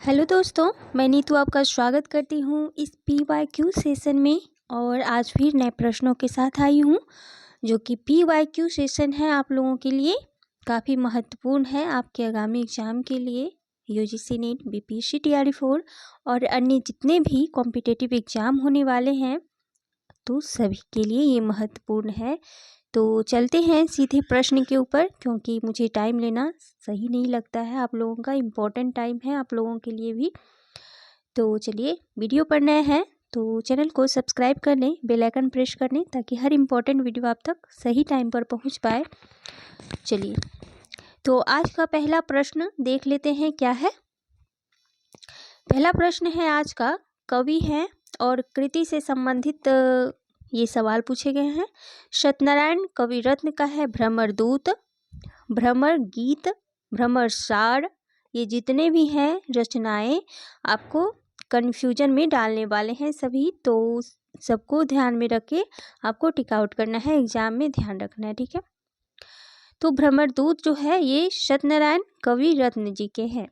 Hello दोस्तों, मैं नीतू आपका स्वागत करती हूँ इस PYQ सेशन में। और आज फिर नए प्रश्नों के साथ आई हूँ, जो कि PYQ सेशन है आप लोगों के लिए काफ़ी महत्वपूर्ण है आपके आगामी एग्ज़ाम के लिए। UGC नेट, BPSC TRE4 और अन्य जितने भी कॉम्पिटिटिव एग्ज़ाम होने वाले हैं, तो सभी के लिए ये महत्वपूर्ण है। तो चलते हैं सीधे प्रश्न के ऊपर, क्योंकि मुझे टाइम लेना सही नहीं लगता है। आप लोगों का इम्पोर्टेंट टाइम है आप लोगों के लिए भी। तो चलिए, वीडियो पर नए हैं तो चैनल को सब्सक्राइब कर लें, बेल आइकन प्रेस कर लें, ताकि हर इम्पोर्टेंट वीडियो आप तक सही टाइम पर पहुंच पाए। चलिए, तो आज का पहला प्रश्न देख लेते हैं क्या है। पहला प्रश्न है आज का, कवि हैं और कृति से संबंधित ये सवाल पूछे गए हैं। सत्यनारायण कवि रत्न का है भ्रमर दूत, भ्रमर गीत, भ्रमर सार। ये जितने भी हैं रचनाएं आपको कन्फ्यूजन में डालने वाले हैं सभी, तो सबको ध्यान में रख के आपको टिक आउट करना है, एग्जाम में ध्यान रखना है, ठीक है। तो भ्रमर दूत जो है ये सत्यनारायण कवि रत्न जी के हैं।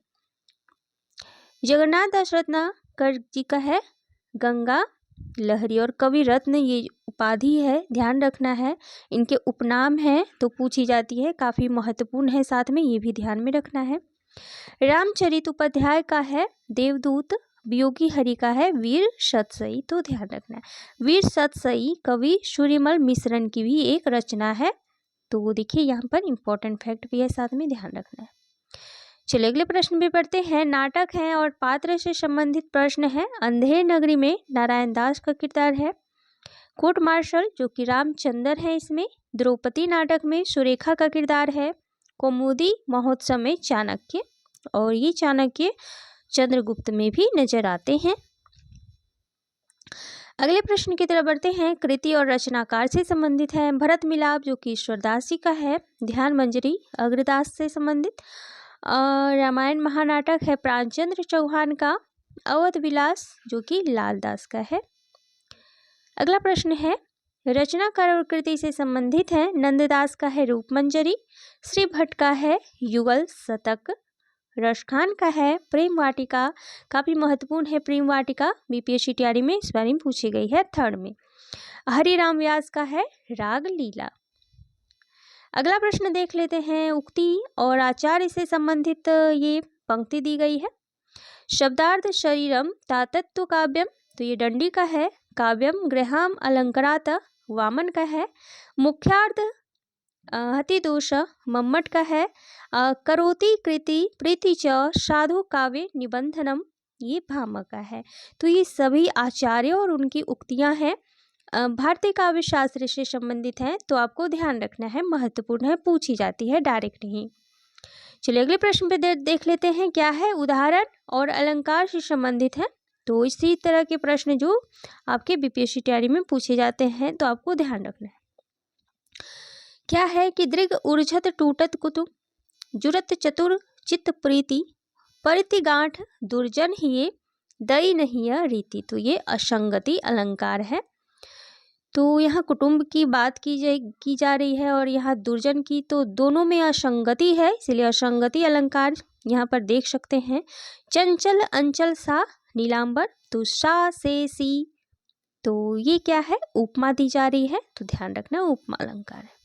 जगन्नाथ दास रत्नाकर जी का है गंगा लहरी। और कवि रत्न ये उपाधि है, ध्यान रखना है। इनके उपनाम हैं तो पूछी जाती है, काफ़ी महत्वपूर्ण है, साथ में ये भी ध्यान में रखना है। रामचरित उपाध्याय का है देवदूत, वियोगी हरि का है वीर सतसई, तो ध्यान रखना है। वीर सतसई कवि सूर्यमल मिश्रन की भी एक रचना है। तो देखिए यहाँ पर इंपॉर्टेंट फैक्ट भी है, साथ में ध्यान रखना है। चलिए अगले प्रश्न पे पढ़ते हैं। नाटक है और पात्र से संबंधित प्रश्न है। अंधेर नगरी में नारायण दास का किरदार है। कोर्ट मार्शल जो कि रामचंद्र है इसमें। द्रौपदी नाटक में सुरेखा का किरदार है। कौमुदी महोत्सव में चाणक्य, और ये चाणक्य चंद्रगुप्त में भी नजर आते हैं। अगले प्रश्न की तरफ बढ़ते हैं। कृति और रचनाकार से संबंधित है। भरत मिलाप जो कि ईश्वरदास जी का है। ध्यान मंजरी अग्रदास से संबंधित। रामायण महानाटक है प्राणचंद्र चौहान का। अवध विलास जो कि लालदास का है। अगला प्रश्न है, रचनाकार और कृति से संबंधित है। नंददास का है रूपमंजरी, श्री भट्ट का है युगल शतक, रसखान का है प्रेम वाटिका, काफी महत्वपूर्ण है प्रेम वाटिका, BPSC TRE में इस बारे में पूछी गई है थर्ड में। हरिराम व्यास का है राग लीला। अगला प्रश्न देख लेते हैं। उक्ति और आचार्य से संबंधित ये पंक्ति दी गई है। शब्दार्थ शरीरम तातत्व काव्यम, तो ये दंडी का है। काव्यम गृहम अलंकारात, वामन का है। मुख्यार्थ हतिदोष, मम्मट का है। करोति कृति प्रीति च साधु काव्य निबंधनम, ये भामह का है। तो ये सभी आचार्य और उनकी उक्तियां हैं, भारतीय काव्य शास्त्र से संबंधित हैं, तो आपको ध्यान रखना है, महत्वपूर्ण है, पूछी जाती है, डायरेक्ट नहीं। चलिए अगले प्रश्न पे देख लेते हैं क्या है। उदाहरण और अलंकार से संबंधित है। तो इसी तरह के प्रश्न जो आपके BPSC TRE में पूछे जाते हैं, तो आपको ध्यान रखना है। क्या है कि दृग उर्झत टूटत कुतुब, जुरत चतुर चित्त प्रीति, परिति गांठ दुर्जन ही दई नहीं रीति, तो ये असंगति अलंकार है। तो यहाँ कुटुंब की बात की जा रही है और यहाँ दुर्जन की, तो दोनों में असंगति है, इसलिए असंगति अलंकार यहाँ पर देख सकते हैं। चंचल अंचल सा नीलांबर, तो सा से सी, तो ये क्या है, उपमा दी जा रही है, तो ध्यान रखना उपमा अलंकार है।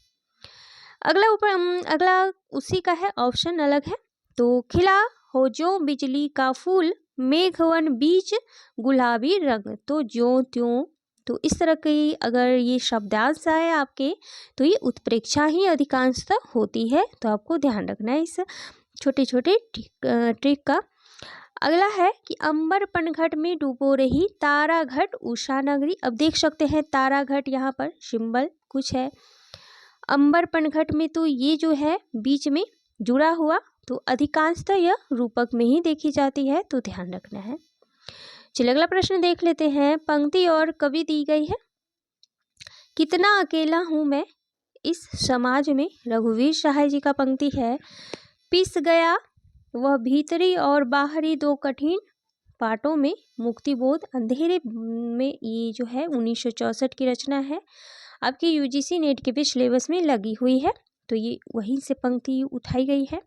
अगला उसी का है, ऑप्शन अलग है। तो खिला हो जो बिजली का फूल, मेघवन बीच गुलाबी रंग, तो ज्यों त्यों, तो इस तरह की अगर ये शब्दांश आए आपके, तो ये उत्प्रेक्षा ही अधिकांशतः होती है, तो आपको ध्यान रखना है इस छोटे छोटे ट्रिक का। अगला है कि अंबर पनघट में डूबो रही तारा घट उषा नगरी। अब देख सकते हैं तारा घट यहाँ पर सिंबल कुछ है, अंबर पनघट में, तो ये जो है बीच में जुड़ा हुआ, तो अधिकांशतः यह रूपक में ही देखी जाती है, तो ध्यान रखना है। चलिए अगला प्रश्न देख लेते हैं। पंक्ति और कवि दी गई है। कितना अकेला हूँ मैं इस समाज में, रघुवीर सहाय जी का पंक्ति है। पिस गया वह भीतरी और बाहरी दो कठिन पाटों में, मुक्तिबोध अंधेरे में, ये जो है 1964 की रचना है, आपकी UGC नेट के भी सिलेबस में लगी हुई है, तो ये वहीं से पंक्ति उठाई गई है।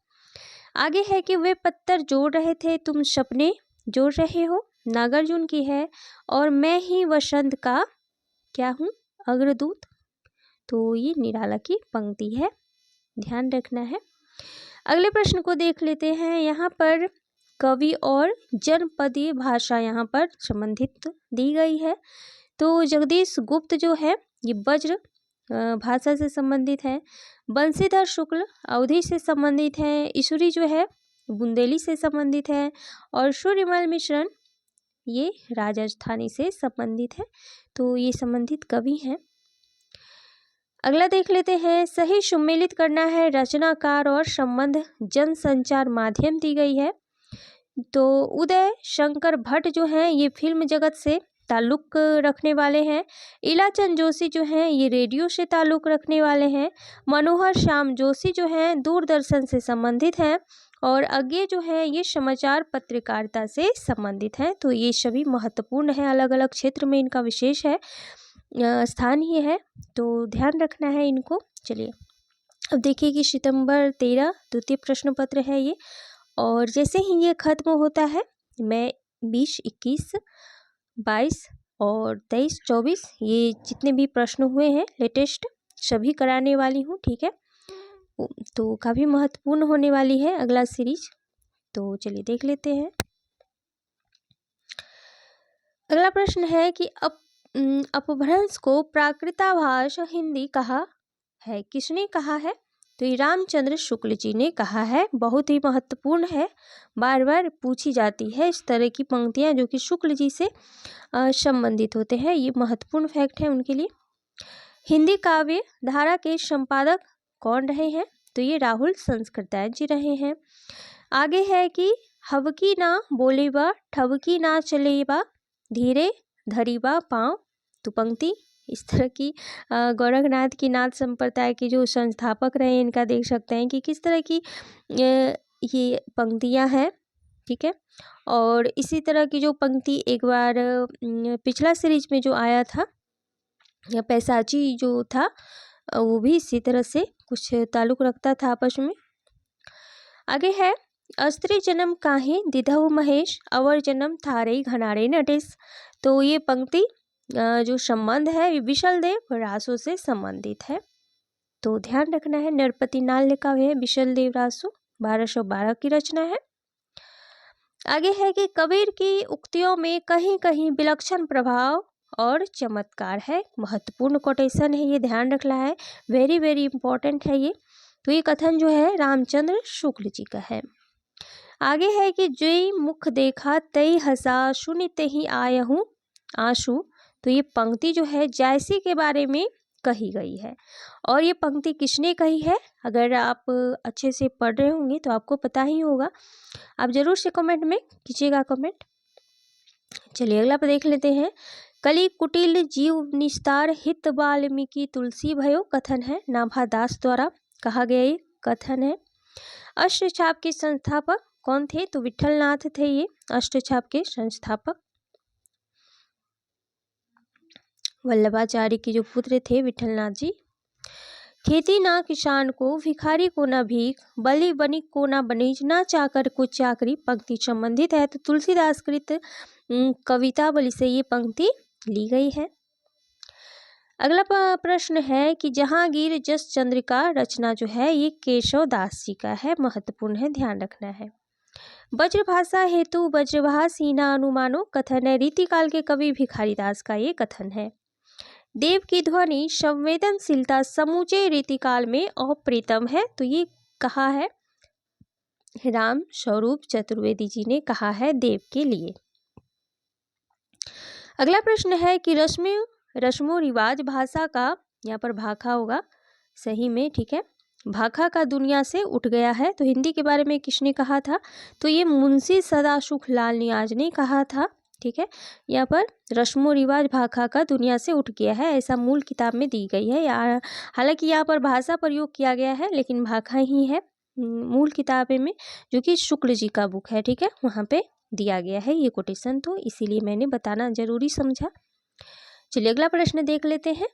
आगे है कि वे पत्थर जोड़ रहे थे तुम सपने जोड़ रहे हो, नागार्जुन की है, और मैं ही वसंत का क्या हूँ, अग्रदूत। तो ये निराला की पंक्ति है, ध्यान रखना है। अगले प्रश्न को देख लेते हैं। यहाँ पर कवि और जनपदीय भाषा यहाँ पर संबंधित दी गई है। तो जगदीश गुप्त जो है ये ब्रज भाषा से संबंधित है, बंशीधर शुक्ल अवधी से संबंधित है, ईश्वरी जो है बुंदेली से संबंधित है, और सूर्यमल मिश्रण ये राजस्थानी से संबंधित है। तो ये संबंधित कवि हैं। अगला देख लेते हैं। सही सुमेलित करना है, रचनाकार और संबंध जन संचार माध्यम दी गई है। तो उदय शंकर भट्ट जो हैं ये फिल्म जगत से ताल्लुक रखने वाले हैं। इलाचंद जोशी जो हैं ये रेडियो से ताल्लुक रखने वाले हैं। मनोहर श्याम जोशी जो हैं दूरदर्शन से संबंधित हैं, और अज्ञे जो है ये समाचार पत्रकारिता से संबंधित हैं। तो ये सभी महत्वपूर्ण हैं, अलग अलग क्षेत्र में इनका विशेष है स्थान ही है, तो ध्यान रखना है इनको। चलिए अब देखिए कि सितंबर 13 द्वितीय प्रश्न पत्र है ये, और जैसे ही ये खत्म होता है मैं 20, 21, 22 और 23, 24 ये जितने भी प्रश्न हुए हैं लेटेस्ट सभी कराने वाली हूँ, ठीक है। तो काफ़ी महत्वपूर्ण होने वाली है अगला सीरीज। तो चलिए देख लेते हैं। अगला प्रश्न है कि अपभ्रंश को प्राकृताभास हिंदी कहा है, किसने कहा है? तो ये रामचंद्र शुक्ल जी ने कहा है। बहुत ही महत्वपूर्ण है, बार बार पूछी जाती है इस तरह की पंक्तियां जो कि शुक्ल जी से संबंधित होते हैं। ये महत्वपूर्ण फैक्ट है उनके लिए। हिंदी काव्य धारा के संपादक कौन रहे हैं? तो ये राहुल संस्कृतायन जी रहे हैं। आगे है कि हवकी ना बोलेबा ठवकी ना चलेबा धीरे धरीबा पाँव। तो पंक्ति इस तरह की गोरखनाथ की नाथ संप्रदाय के जो संस्थापक रहे इनका देख सकते हैं कि किस तरह की ये पंक्तियां हैं, ठीक है। और इसी तरह की जो पंक्ति एक बार पिछला सीरीज में जो आया था या पैसाची जो था वो भी इसी तरह से कुछ ताल्लुक रखता था आपस में। आगे है अस्त्री जन्म काहे दिधहु महेश अवर जन्म थारे घनारे नटेश। तो ये पंक्ति जो संबंध है विशल देव रासो से संबंधित है, तो ध्यान रखना है। नरपति नाल लिखा हुआ है, विशल देव रासो 1212 की रचना है। आगे है कि कबीर की उक्तियों में कहीं कहीं विलक्षण प्रभाव और चमत्कार है। महत्वपूर्ण कोटेशन है, ये ध्यान रखना है, वेरी वेरी इंपॉर्टेंट है ये। तो ये कथन जो है रामचंद्र शुक्ल जी का है। आगे है कि जोई मुख देखा तई हंसा सुनिते ही आया हूँ आंसू। तो ये पंक्ति जो है जायसी के बारे में कही गई है, और ये पंक्ति किसने कही है? अगर आप अच्छे से पढ़ रहे होंगे तो आपको पता ही होगा, आप जरूर से कमेंट में कीजिएगा कमेंट। चलिए अगला पर देख लेते हैं। कली कुटिल जीव निस्तार हित वाल्मीकि तुलसी भयो कथन है, नाभा दास द्वारा कहा गया ये कथन है। अष्टछाप के संस्थापक कौन थे? तो विठलनाथ थे ये अष्टछाप के संस्थापक। वल्लभाचार्य के जो पुत्र थे विठलनाथ जी। खेती ना किसान को भिखारी को ना भीख बलि बनिक को ना बनीज ना चाकर को चाकरी पंक्ति संबंधित है। तो तुलसीदास कृत कवितावली से ये पंक्ति ली गई है। अगला प्रश्न है कि जहांगीर जस चंद्रिका रचना जो है ये केशव दास जी का है, महत्वपूर्ण है, ध्यान रखना है। वज्रभाषा हेतु वज्रभाष हीना अनुमानो कथन है, रीतिकाल के कवि भिखारीदास का ये कथन है। देव की ध्वनि संवेदनशीलता समूचे रीतिकाल में अप्रीतम है। तो ये कहा है राम स्वरूप चतुर्वेदी जी ने कहा है देव के लिए। अगला प्रश्न है कि रस्मो रिवाज भाषा का, यहाँ पर भाखा होगा सही में, ठीक है, भाखा का दुनिया से उठ गया है। तो हिंदी के बारे में किसने कहा था? तो ये मुंशी सदासुख लाल नियाज ने कहा था, ठीक है। यहाँ पर रस्मो रिवाज भाखा का दुनिया से उठ गया है, ऐसा मूल किताब में दी गई है। हालांकि यहाँ पर भाषा प्रयोग किया गया है लेकिन भाखा ही है मूल किताबे में, जो कि शुक्ल जी का बुक है, ठीक है, वहाँ पे दिया गया है ये कोटेशन, तो इसीलिए मैंने बताना जरूरी समझा। चलिए अगला प्रश्न देख लेते हैं।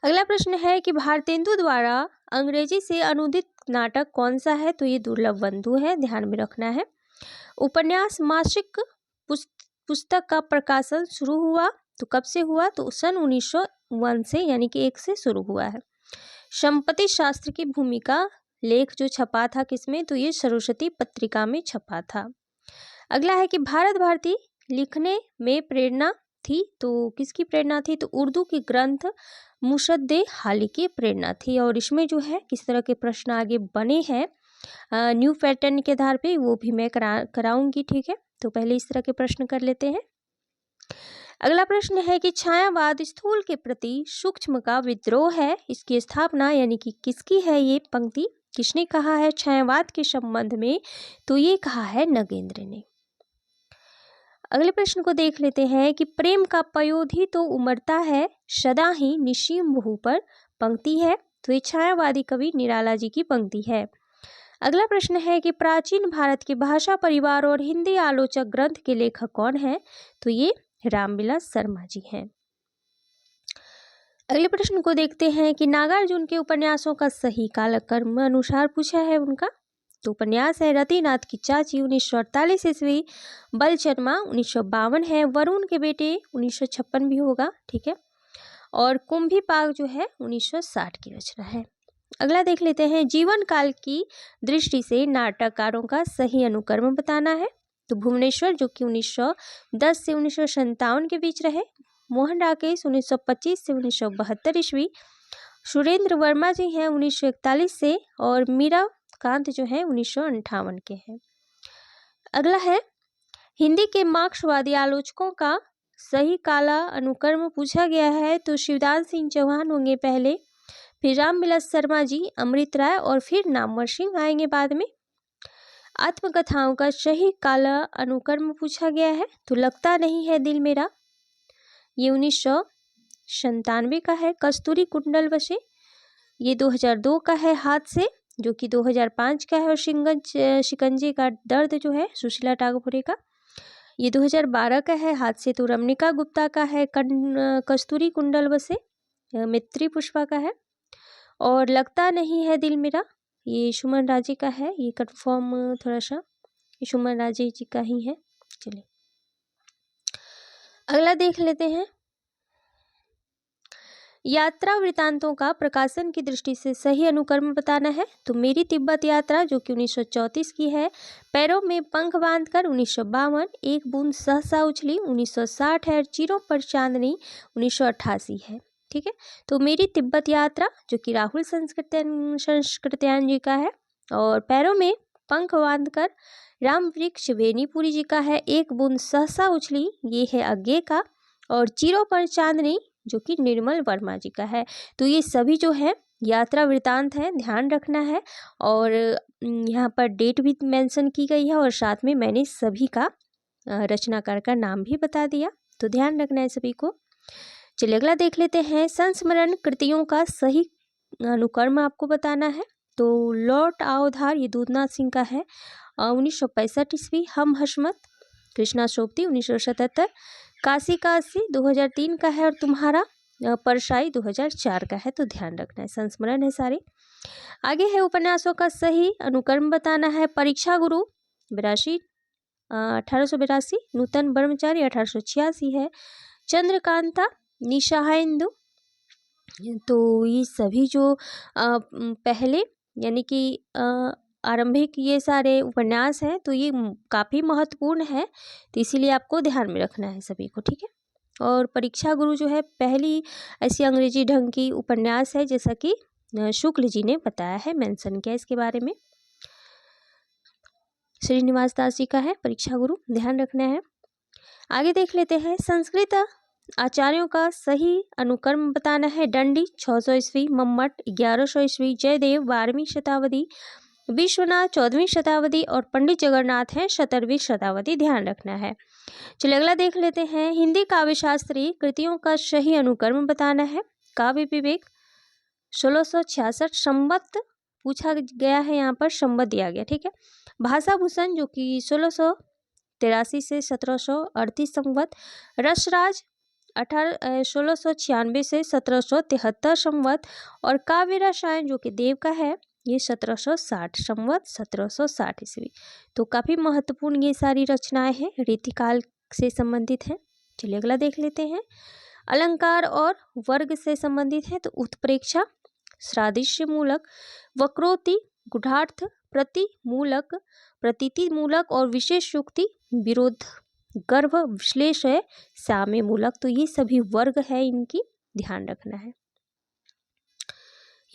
अगला प्रश्न है कि भारतेंदु द्वारा अंग्रेजी से अनुदित नाटक कौन सा है? तो ये दुर्लभ बंधु है, ध्यान में रखना है। उपन्यास मासिक पुस्तक का प्रकाशन शुरू हुआ तो कब से हुआ, तो सन 1901 से, यानी कि 1 से शुरू हुआ है। संपत्ति शास्त्र की भूमिका लेख जो छपा था किसमें, तो ये सरस्वती पत्रिका में छपा था। अगला है कि भारत भारती लिखने में प्रेरणा थी, तो किसकी प्रेरणा थी, तो उर्दू की ग्रंथ मुसद्दे हाली की प्रेरणा थी। और इसमें जो है किस तरह के प्रश्न आगे बने हैं न्यू पैटर्न के आधार पे, वो भी मैं कराऊंगी, ठीक है। तो पहले इस तरह के प्रश्न कर लेते हैं। अगला प्रश्न है कि छायावाद स्थूल के प्रति सूक्ष्म का विद्रोह है, इसकी स्थापना यानी कि किसकी है ये पंक्ति, किसने कहा है छायावाद के संबंध में, तो ये कहा है नगेंद्र ने। अगले प्रश्न को देख लेते हैं कि प्रेम का पयोधी तो उमड़ता है सदा ही निशीम भू पर, पंक्ति है, तो ये छायावादी कवि निराला जी की पंक्ति है। अगला प्रश्न है कि प्राचीन भारत के भाषा परिवार और हिंदी आलोचक ग्रंथ के लेखक कौन है, तो ये रामविलास शर्मा जी हैं। अगले प्रश्न को देखते हैं कि नागार्जुन के उपन्यासों का सही कालक्रम अनुसार पूछा है उनका, तो उपन्यास है रतिनाथ की चाची 1948 ईस्वी, बलचरमा 1952 है, वरुण के बेटे 1956 भी होगा, ठीक है, और कुंभी पाक जो है 1960 की रचना है। अगला देख लेते हैं जीवन काल की दृष्टि से नाटककारों का सही अनुक्रम बताना है, तो भुवनेश्वर जो कि 1910 से 1957 के बीच रहे, मोहन राकेश 1925 से 1972 ईस्वी, सुरेंद्र वर्मा जी हैं 1941 से, और मीरा कांत जो है 1958 के हैं। अगला है हिंदी के मार्क्सवादी आलोचकों का सही काला अनुक्रम पूछा गया है, तो शिवदास सिंह चौहान होंगे पहले, फिर रामविलास शर्मा जी, अमृत राय, और फिर नामवर सिंह आएंगे बाद में। आत्मकथाओं का सही काला अनुक्रम पूछा गया है, तो लगता नहीं है दिल मेरा, ये 1997 का है। कस्तूरी कुंडल बसे, ये 2002 का है। हाथ से, जो कि 2005 का है। और शिकंजे का दर्द जो है सुशीला टागोरे का, ये 2012 का है। हाथ से तो रमनिका गुप्ता का है। कस्तूरी कुंडल बसे मित्री पुष्पा का है। और लगता नहीं है दिल मेरा, ये सुमन राजे का है। ये कंफर्म थोड़ा सा सुमन राजे जी का ही है। चलिए अगला देख लेते हैं। यात्रा वृतांतों का प्रकाशन की दृष्टि से सही अनुक्रम बताना है, तो मेरी तिब्बत यात्रा जो कि 1934 की है, पैरों में पंख बांधकर 1952, एक बूंद सहसा उछली 1960 है, चीरों पर चांदनी 1988 है, ठीक है। तो मेरी तिब्बत यात्रा जो कि राहुल संस्कृत्यायन जी का है, और पैरों में पंख बांधकर राम वृक्ष बेनीपुरी जी का है। एक बूंद सहसा उछली ये है अज्ञे का, और चीरों पर चांदनी जो कि निर्मल वर्मा जी का है। तो ये सभी जो है यात्रा वृतांत है, ध्यान रखना है। और यहाँ पर डेट भी मेंशन की गई है, और साथ में मैंने सभी का रचनाकार का नाम भी बता दिया, तो ध्यान रखना है सभी को। चलिए अगला देख लेते हैं। संस्मरण कृतियों का सही अनुक्रम आपको बताना है, तो लौट आओ धार ये दूधनाथ सिंह का है 1965 ईस्वी, हम हशमत कृष्णा सोबती 1977, काशी काशी 2003 का है, और तुम्हारा परसाई 2004 का है, तो ध्यान रखना है, संस्मरण है सारे। आगे है उपन्यासों का सही अनुक्रम बताना है। परीक्षा गुरु 1882, नूतन ब्रह्मचारी 1886 है, चंद्रकांता निशाहाइंदु, तो ये सभी जो पहले यानी कि आरंभिक ये सारे उपन्यास हैं, तो ये काफ़ी महत्वपूर्ण है, तो इसीलिए आपको ध्यान में रखना है सभी को, ठीक है। और परीक्षा गुरु जो है पहली ऐसी अंग्रेजी ढंग की उपन्यास है, जैसा कि शुक्ल जी ने बताया है, मेंशन किया इसके बारे में। श्रीनिवास दास जी का है परीक्षा गुरु, ध्यान रखना है। आगे देख लेते हैं। संस्कृत आचार्यों का सही अनुक्रम बताना है। दंडी 600 ईस्वी, मम्मट 1100 ईस्वी, जयदेव 12वीं शताब्दी, विश्वनाथ 14वीं शताब्दी, और पंडित जगन्नाथ हैं 17वीं शताब्दी, ध्यान रखना है। चलिए अगला देख लेते हैं। हिंदी काव्य शास्त्री कृतियों का सही अनुक्रम बताना है। काव्य विवेक 1666, संवत पूछा गया है, यहाँ पर संवत दिया गया, ठीक है। भाषा भूषण जो कि 1683 से 1738 संवत, रसराज 1696 से 1773 संवत, और काव्य रसायन जो कि देव का है ये 1760 संवत 1760 ईस्वी। तो काफ़ी महत्वपूर्ण ये सारी रचनाएं हैं, रीतिकाल से संबंधित हैं। चलिए अगला देख लेते हैं। अलंकार और वर्ग से संबंधित है। तो उत्प्रेक्षा, सादृश्य मूलक, वक्रोक्ति, गूढ़ार्थ, प्रतिमूलक, प्रतीति मूलक और विशेष युक्ति, विरोध, गर्भ, विश्लेषण, साम्य मूलक। तो ये सभी वर्ग है, इनकी ध्यान रखना है।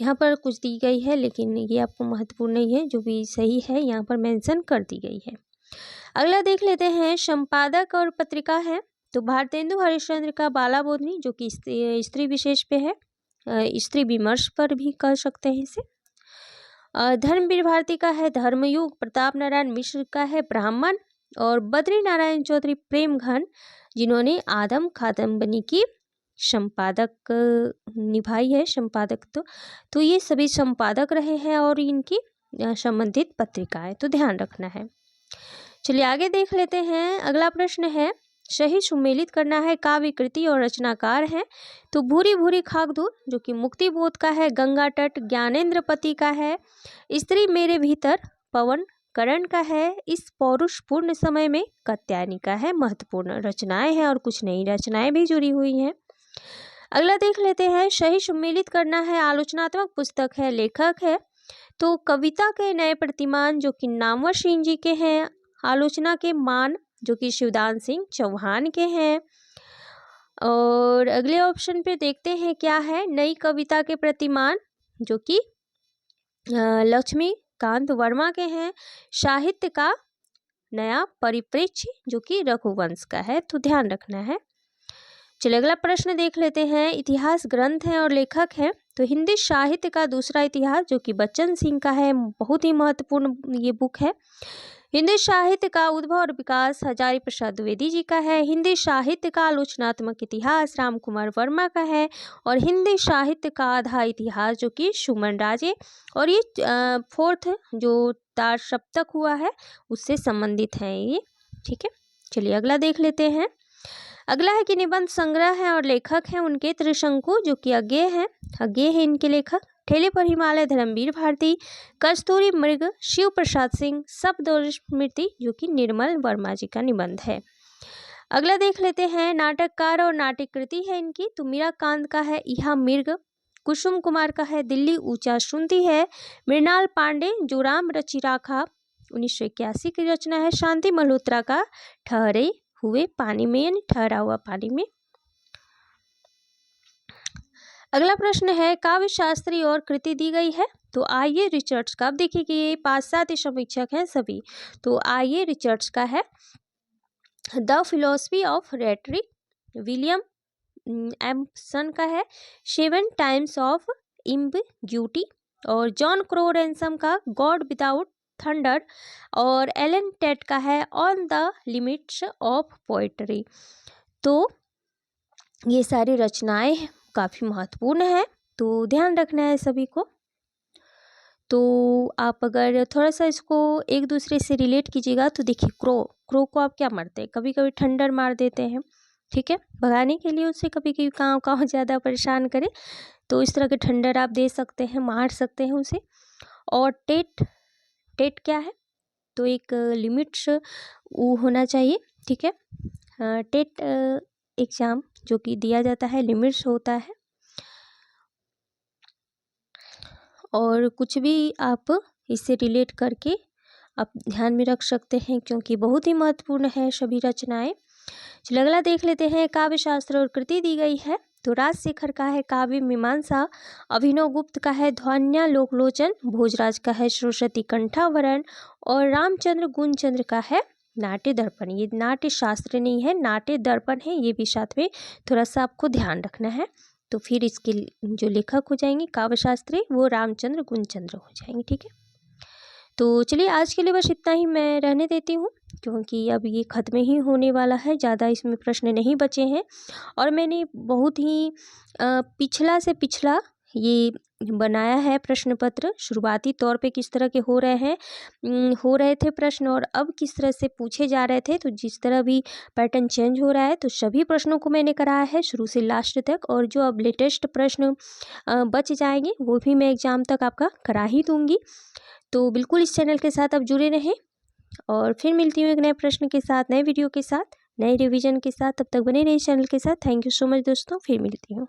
यहाँ पर कुछ दी गई है लेकिन ये आपको महत्वपूर्ण नहीं है, जो भी सही है यहाँ पर मेंशन कर दी गई है। अगला देख लेते हैं संपादक और पत्रिका है। तो भारतेंदु हरिश्चंद्र का बाला बोधनी, जो कि स्त्री विशेष पे है, स्त्री विमर्श पर भी कर सकते हैं इसे। धर्मवीर भारती का है धर्मयुग, प्रताप नारायण मिश्र का है ब्राह्मण, और बद्री नारायण चौधरी प्रेम घन, जिन्होंने आदम कादम्बनी की संपादक निभाई है, संपादक। तो ये सभी संपादक रहे हैं और इनकी संबंधित पत्रिकाएं, तो ध्यान रखना है। चलिए आगे देख लेते हैं। अगला प्रश्न है, सही सुमेलित करना है। काव्य कृति और रचनाकार हैं। तो भूरी भूरी खाक दूर, जो कि मुक्ति बोध का है, गंगा तट ज्ञानेंद्र पति का है, स्त्री मेरे भीतर पवन करण का है, इस पौरुष पूर्ण समय में कात्यायनी का है। महत्वपूर्ण रचनाएं हैं और कुछ नई रचनाएं भी जुड़ी हुई हैं। अगला देख लेते हैं, सही सुमेलित करना है। आलोचनात्मक पुस्तक है, लेखक है। तो कविता के नए प्रतिमान, जो कि नामवर सिंह जी के हैं। आलोचना के मान, जो कि शिवदान सिंह चौहान के हैं। और अगले ऑप्शन पे देखते हैं क्या है, नई कविता के प्रतिमान, जो कि लक्ष्मीकांत वर्मा के हैं। साहित्य का नया परिप्रेक्ष्य, जो कि रघुवंश का है। तो ध्यान रखना है। चलिए अगला प्रश्न देख लेते हैं। इतिहास ग्रंथ है और लेखक है। तो हिंदी साहित्य का दूसरा इतिहास, जो कि बच्चन सिंह का है, बहुत ही महत्वपूर्ण ये बुक है। हिंदी साहित्य का उद्भव और विकास हजारी प्रसाद द्विवेदी जी का है। हिंदी साहित्य का आलोचनात्मक इतिहास राम कुमार वर्मा का है। और हिंदी साहित्य का आधा इतिहास, जो कि सुमन राजे, और ये फोर्थ जो तार सप्तक हुआ है उससे संबंधित है ये। ठीक है, चलिए अगला देख लेते हैं। अगला है कि निबंध संग्रह है और लेखक हैं उनके त्रिशंकु, जो कि अज्ञेय है इनके लेखक। ठेले पर हिमालय धर्मवीर भारती, कस्तूरी मृग शिव प्रसाद सिंह, शब्द और स्मृति, जो कि निर्मल वर्मा जी का निबंध है। अगला देख लेते हैं। नाटककार और नाट्य कृति है इनकी। तो मीराकांत का है इहा मृग, कुसुम कुमार का है दिल्ली ऊंचा सुनती है, मृणाल पांडे जो राम रचि राखा 1981 की रचना है। शांति मल्होत्रा का ठहरे हुए पानी में, यानी ठहरा हुआ पानी में। अगला प्रश्न है, काव्य शास्त्री और कृति दी गई है। तो आइए रिचर्ड्स का, अब देखिए कि ये पाश्चात्य समीक्षक हैं सभी। तो आइए रिचर्ड्स का है the philosophy of rhetoric, William Empson का है 7 टाइम्स ऑफ इम्बिग्यूटी, और जॉन क्रो रैनसम का गॉड विदाउट थंडर, और एलन टेट का है on the limits of poetry. तो ये सारी रचनाएं काफ़ी महत्वपूर्ण है, तो ध्यान रखना है सभी को। तो आप अगर थोड़ा सा इसको एक दूसरे से रिलेट कीजिएगा, तो देखिए क्रो को आप क्या मारते हैं, कभी कभी ठंडर मार देते हैं, ठीक है, भगाने के लिए उससे कभी कभी काँव ज़्यादा परेशान करे, तो इस तरह के ठंडर आप दे सकते हैं, मार सकते हैं उसे। और टेट क्या है, तो एक लिमिट्स वो होना चाहिए, ठीक है। टेट एग्ज़ाम जो कि दिया जाता है लिमिट्स होता है। और कुछ भी आप इससे रिलेट करके आप ध्यान में रख सकते हैं, क्योंकि बहुत ही महत्वपूर्ण है सभी रचनाएं। चलिए अगला देख लेते हैं। काव्य शास्त्र और कृति दी गई है। तो राजशेखर का है काव्य मीमांसा, अभिनव गुप्त का है ध्वन्या लोकलोचन, भोजराज का है सरस्वती कंठावरण, और रामचंद्र गुणचंद्र का है नाट्य दर्पण। ये नाट्य शास्त्र नहीं है, नाट्य दर्पण है, ये भी साथ में थोड़ा सा आपको ध्यान रखना है। तो फिर इसके जो लेखक हो जाएंगे काव्य शास्त्री, वो रामचंद्र गुणचंद्र हो जाएंगे, ठीक है। तो चलिए आज के लिए बस इतना ही मैं रहने देती हूँ, क्योंकि अब ये ख़त्म ही होने वाला है, ज़्यादा इसमें प्रश्न नहीं बचे हैं। और मैंने बहुत ही पिछला से पिछला ये बनाया है प्रश्न पत्र, शुरुआती तौर पे किस तरह के हो रहे थे प्रश्न और अब किस तरह से पूछे जा रहे थे। तो जिस तरह भी पैटर्न चेंज हो रहा है, तो सभी प्रश्नों को मैंने कराया है शुरू से लास्ट तक, और जो अब लेटेस्ट प्रश्न बच जाएंगे वो भी मैं एग्ज़ाम तक आपका करा ही दूँगी। तो बिल्कुल इस चैनल के साथ आप जुड़े रहें, और फिर मिलती हूँ एक नए प्रश्न के साथ, नए वीडियो के साथ, नए रिवीजन के साथ। तब तक बने रहिए चैनल के साथ। थैंक यू सो मच दोस्तों, फिर मिलती हूँ।